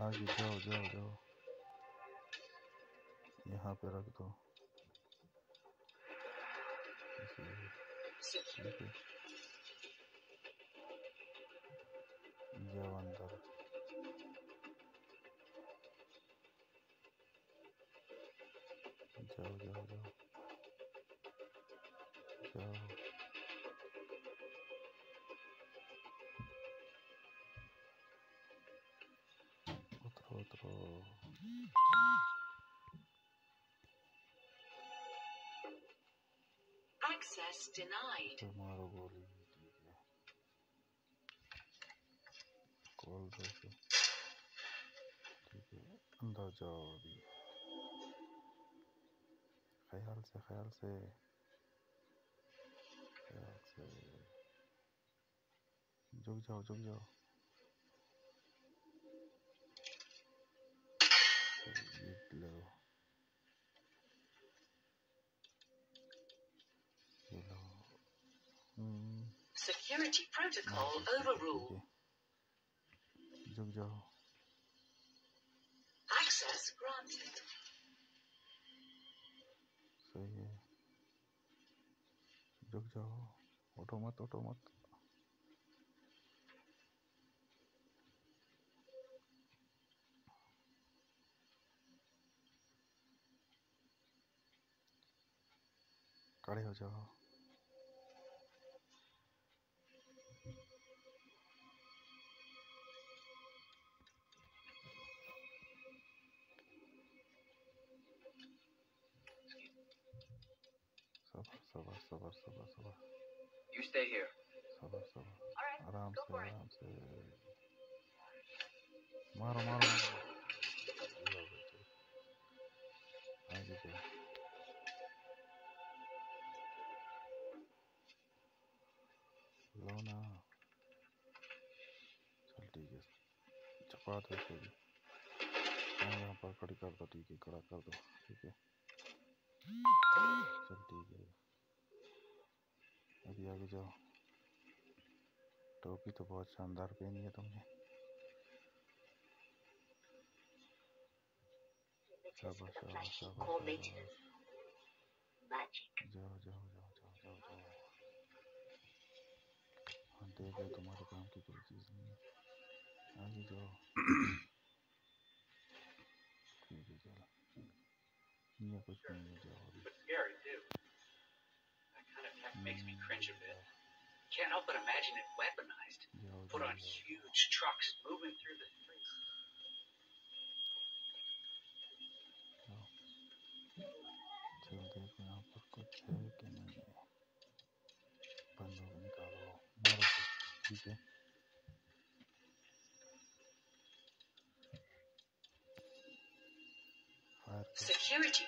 आगे जाओ जाओ जाओ, यहाँ पे रख दो। ठीक है, जाओ अंदर। जाओ जाओ जाओ जाओ। उतरो उतरो। Access denied. मारो गोली। ठीक है, खोल दो इसे। ठीक है, अंदर जाओ अभी। ख्याल से ख्याल से ख्याल से। झुक जाओ झुक जाओ। ये लो, ये लो। Security protocol overruled. झुक जाओ। Access granted. सही है, झुक जाओ। उठो मत उठो मत। खड़े हो जाओ। सबर सबर सबर सबर सबर। You stay here. सबर सबर, आराम से आराम से। मारो मारो मारो। ये हो गया, चलो आगे जाओ। लो ना। चल ठीक है, चपा दो इसे भी। यहाँ पर खड़ी कर दो। ठीक है, खड़ा कर दो। ठीक है, चल ठीक है, अभी आगे जाओ। टोपी तो बहुत शानदार पहनी है तुमने। शाबाश शाबाश शाबाश शाबाश। जाओ जाओ जाओ जाओ जाओ जाओ। हाँ, देख लो, तुम्हारे काम की कोई चीज़ नहीं है। आगे जाओ। ठीक है, चलो, ये कुछ नहीं है, जाओ अभी। Scary too. That kind of tech makes me cringe a bit. Can't help but imagine it weaponized. जाओ Put जाओ on जाओ। huge trucks moving through the streets. जाओ, चल देखो यहाँ पर कुछ है कि नहीं है। बंदूक निकालो, मारो। ठीक है, फायर करो। Security